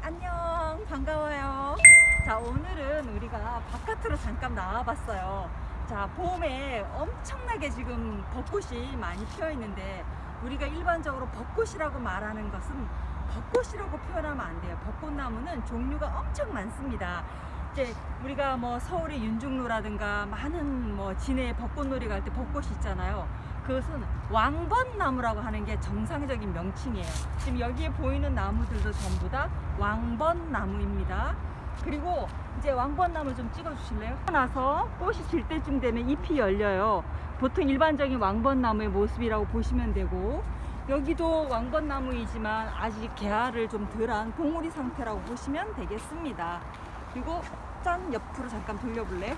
안녕, 반가워요. 자, 오늘은 우리가 바깥으로 잠깐 나와봤어요. 자, 봄에 엄청나게 지금 벚꽃이 많이 피어 있는데, 우리가 일반적으로 벚꽃이라고 말하는 것은 벚꽃이라고 표현하면 안 돼요. 벚꽃나무는 종류가 엄청 많습니다. 이제 우리가 뭐 서울의 윤중로라든가 많은 뭐 진해 벚꽃놀이 갈 때 벚꽃이 있잖아요. 그것은 왕벚나무라고 하는 게 정상적인 명칭이에요. 지금 여기에 보이는 나무들도 전부 다 왕벚나무입니다. 그리고 이제 왕벚나무 좀 찍어 주실래요? 나서 꽃이 질 때쯤 되면 잎이 열려요. 보통 일반적인 왕벚나무의 모습이라고 보시면 되고, 여기도 왕벚나무이지만 아직 개화를 좀 덜한 봉우리 상태라고 보시면 되겠습니다. 그리고 짠, 옆으로 잠깐 돌려볼래요?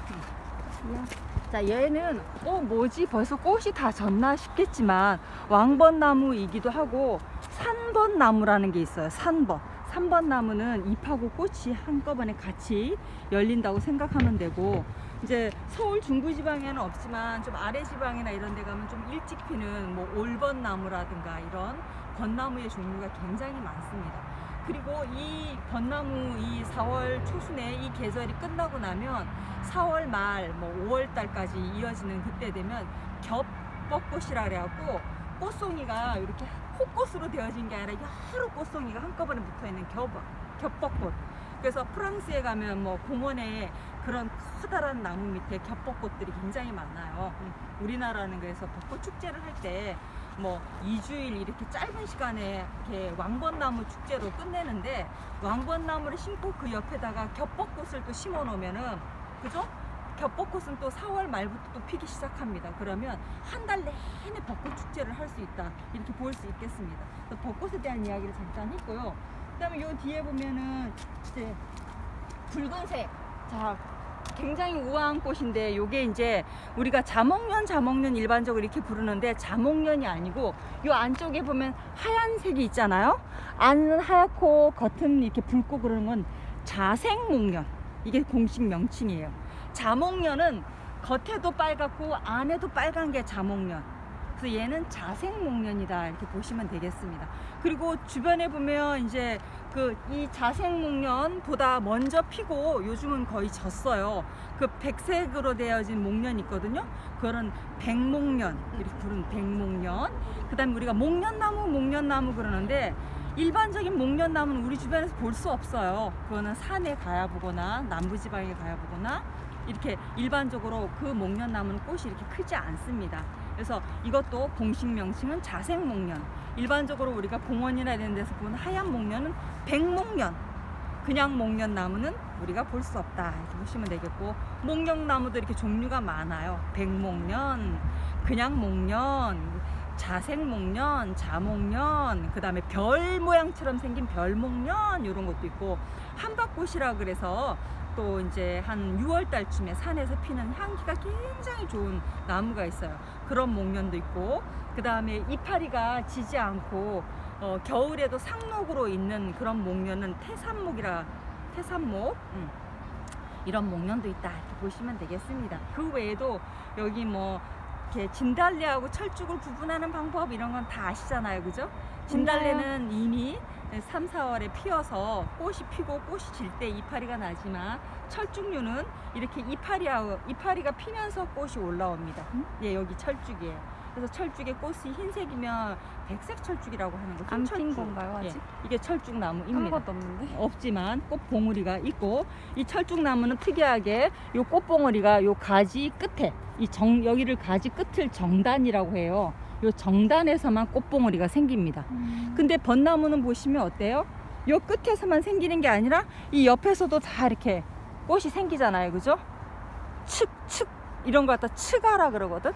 자, 얘는 뭐지, 벌써 꽃이 다 졌나 싶겠지만 왕벚나무이기도 하고 산벚나무라는 게 있어요. 산벚나무는 잎하고 꽃이 한꺼번에 같이 열린다고 생각하면 되고, 이제 서울 중부지방에는 없지만 좀 아래 지방이나 이런 데 가면 좀 일찍 피는 뭐 올벚나무라든가 이런 벚나무의 종류가 굉장히 많습니다. 그리고 이 벚나무 이 4월 초순에 이 계절이 끝나고 나면 4월 말 뭐 5월 달까지 이어지는 그때 되면 겹벚꽃이라 그래갖고 꽃송이가 이렇게 꽃꽃으로 되어진 게 아니라 여러 꽃송이가 한꺼번에 붙어있는 겹벚꽃. 그래서 프랑스에 가면 뭐 공원에 그런 커다란 나무 밑에 겹벚꽃들이 굉장히 많아요. 우리나라는 그래서 벚꽃 축제를 할 때 뭐 2주일 이렇게 짧은 시간에 이렇게 왕벚나무 축제로 끝내는데, 왕벚나무를 심고 그 옆에다가 겹벚꽃을 또 심어 놓으면은, 그죠? 겹벚꽃은 또 4월 말부터 또 피기 시작합니다. 그러면 한 달 내내 벚꽃 축제를 할 수 있다, 이렇게 볼 수 있겠습니다. 벚꽃에 대한 이야기를 잠깐 했고요. 그 다음에 요 뒤에 보면은 이제 붉은색, 자, 굉장히 우아한 꽃인데, 요게 이제 우리가 자목련 일반적으로 이렇게 부르는데 자목련이 아니고, 요 안쪽에 보면 하얀색이 있잖아요. 안은 하얗고 겉은 이렇게 붉고 그러는 건 자색목련, 이게 공식 명칭이에요. 자목련은 겉에도 빨갛고 안에도 빨간 게 자목련. 그래서 얘는 자색목련이다, 이렇게 보시면 되겠습니다. 그리고 주변에 보면 이제 이 자색목련보다 먼저 피고 요즘은 거의 졌어요. 그 백색으로 되어진 목련이 있거든요. 그거는 백목련, 이렇게 부르는 백목련. 그 다음에 우리가 목련나무 그러는데, 일반적인 목련나무는 우리 주변에서 볼 수 없어요. 그거는 산에 가야 보거나 남부지방에 가야 보거나, 이렇게 일반적으로 그 목련나무는 꽃이 이렇게 크지 않습니다. 그래서 이것도 공식 명칭은 자색목련. 일반적으로 우리가 공원이나 이런 데서 보는 하얀 목련은 백목련. 그냥 목련나무는 우리가 볼 수 없다, 이렇게 보시면 되겠고, 목련나무도 이렇게 종류가 많아요. 백목련, 그냥 목련, 자색목련, 자목련, 그 다음에 별 모양처럼 생긴 별목련, 이런 것도 있고, 한박꽃이라 그래서 또 이제 한 6월 달쯤에 산에서 피는 향기가 굉장히 좋은 나무가 있어요. 그런 목련도 있고, 그 다음에 이파리가 지지 않고 겨울에도 상록으로 있는 그런 목련은 태산목, 이런 목련도 있다, 이렇게 보시면 되겠습니다. 그 외에도 여기 뭐 이렇게 진달래하고 철쭉을 구분하는 방법, 이런 건 다 아시잖아요, 그죠? 진달래는 이미 3, 4월에 피어서 꽃이 피고 꽃이 질 때 이파리가 나지만, 철쭉류는 이렇게 이파리가 피면서 꽃이 올라옵니다. 예, 여기 철쭉이에요. 그래서 철쭉의 꽃이 흰색이면 백색 철쭉이라고 하는 거죠. 안 핀 건가요, 아직? 예, 이게 철쭉나무입니다. 아무것도 없는데? 없지만 꽃 봉우리가 있고, 이 철쭉나무는 특이하게 요 꽃봉우리가 요 가지 끝에, 여기를 가지 끝을 정단이라고 해요. 요 정단에서만 꽃봉우리가 생깁니다. 근데 벚나무는 보시면 어때요? 요 끝에서만 생기는 게 아니라 이 옆에서도 다 이렇게 꽃이 생기잖아요, 그죠? 측 이런 거 갖다 측아라 그러거든.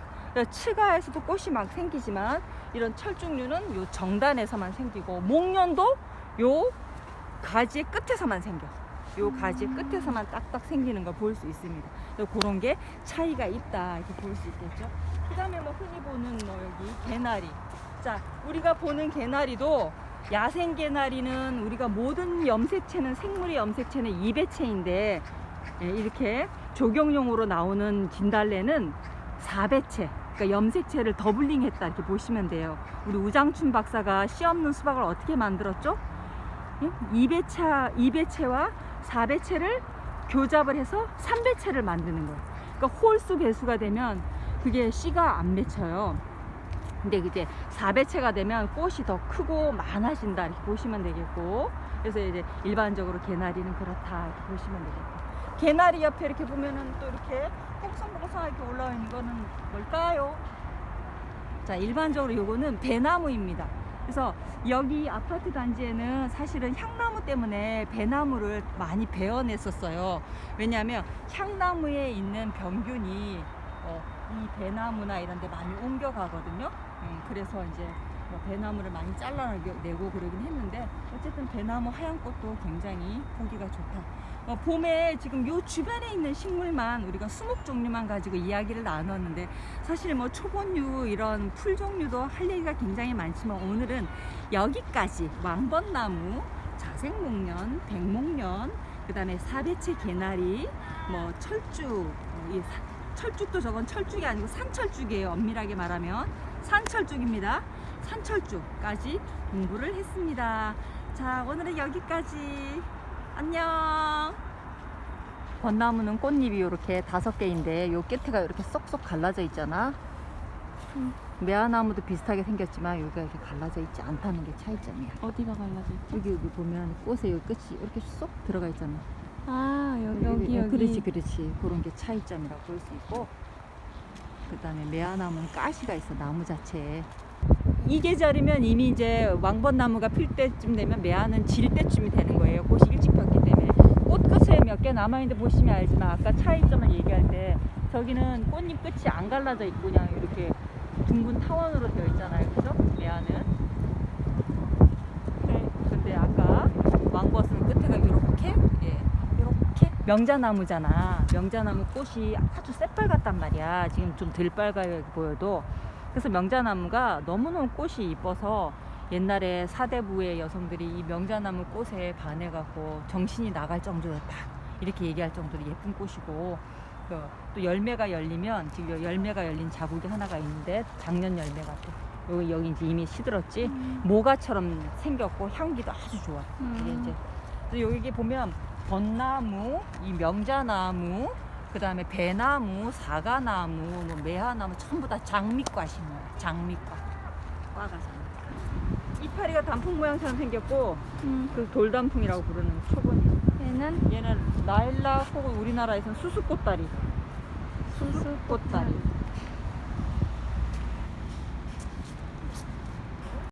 측아에서도 꽃이 막 생기지만, 이런 철쭉류는 요 정단에서만 생기고, 목련도 요 가지의 끝에서만 생겨. 요 가지 끝에서만 딱딱 생기는 걸 볼 수 있습니다. 그런 게 차이가 있다, 이렇게 볼 수 있겠죠. 그 다음에 뭐 흔히 보는 뭐 여기 개나리. 자, 우리가 보는 개나리도, 야생 개나리는 우리가 모든 염색체는, 생물의 염색체는 2배체인데, 이렇게 조경용으로 나오는 진달래는 4배체, 그러니까 염색체를 더블링했다 이렇게 보시면 돼요. 우리 우장춘 박사가 씨 없는 수박을 어떻게 만들었죠? 2배체와 4배체를 교잡을 해서 3배체를 만드는 거예요. 그러니까 홀수 배수가 되면 그게 씨가 안 맺혀요. 근데 이제 4배체가 되면 꽃이 더 크고 많아진다 이렇게 보시면 되겠고, 그래서 이제 일반적으로 개나리는 그렇다 이렇게 보시면 되겠고, 개나리 옆에 이렇게 보면은 또 이렇게 뽀송뽀송하게 올라와 있는 거는 뭘까요? 자, 일반적으로 요거는 배나무입니다. 그래서 여기 아파트 단지에는 사실은 향나무 때문에 배나무를 많이 베어냈었어요. 왜냐하면 향나무에 있는 병균이 이 배나무나 이런 데 많이 옮겨가거든요. 그래서 이제 뭐 배나무를 많이 잘라내고 그러긴 했는데, 어쨌든 배나무 하얀 꽃도 굉장히 보기가 좋다. 봄에 지금 요 주변에 있는 식물만 우리가 수목 종류만 가지고 이야기를 나눴는데, 사실 뭐 초본류 이런 풀 종류도 할 얘기가 굉장히 많지만, 오늘은 여기까지 왕벚나무, 자색목련, 백목련, 그 다음에 사배체 개나리, 뭐 철쭉, 철쭉도 저건 철쭉이 아니고 산철쭉이에요. 엄밀하게 말하면 산철쭉입니다. 산철쭉까지 공부를 했습니다. 자, 오늘은 여기까지. 안녕. 벚나무는 꽃잎이 이렇게 5개인데 요 끝에가 이렇게 쏙쏙 갈라져 있잖아. 매화나무도 비슷하게 생겼지만 여기가 이렇게 갈라져 있지 않다는 게 차이점이야. 어디가 갈라져 있지? 여기 보면 꽃에 요 끝이 이렇게 쏙 들어가 있잖아. 아, 여기. 그렇지. 그런 게 차이점이라고 볼 수 있고, 그 다음에 매화나무는 가시가 있어, 나무 자체에. 이 계절이면 이미 이제 왕벚나무가 필 때쯤 되면 매화는 질 때쯤이 되는 거예요. 꽃이 일찍 폈기 때문에. 꽃끝에 몇 개 남아있는데 보시면 알지만, 아까 차이점을 얘기할 때 저기는 꽃잎 끝이 안 갈라져 있고 그냥 이렇게 둥근 타원으로 되어 있잖아요. 그죠? 매화는. 네. 근데 아까 왕벗은 끝에가 이렇게, 이렇게 명자나무잖아. 명자나무 꽃이 아주 새빨갛단 말이야. 지금 좀 덜 빨갛게 보여도. 그래서 명자나무가 너무너무 꽃이 이뻐서 옛날에 사대부의 여성들이 이 명자나무 꽃에 반해갖고 정신이 나갈 정도였다 이렇게 얘기할 정도로 예쁜 꽃이고, 또 열매가 열리면, 지금 열매가 열린 자국이 하나가 있는데 작년 열매 같아. 여기 이제 이미 시들었지. 모가처럼 생겼고 향기도 아주 좋아. 이게 이제 그래서 여기 보면 벚나무, 이 명자나무, 그 다음에 배나무, 사과나무, 뭐 매화나무 전부 다 장미과신 거야. 장미과. 과가 장미과. 이파리가 단풍 모양처럼 생겼고, 그 돌단풍이라고 부르는 초본이. 얘는 라일락 혹은 우리나라에서는 수수꽃다리. 수수꽃다리.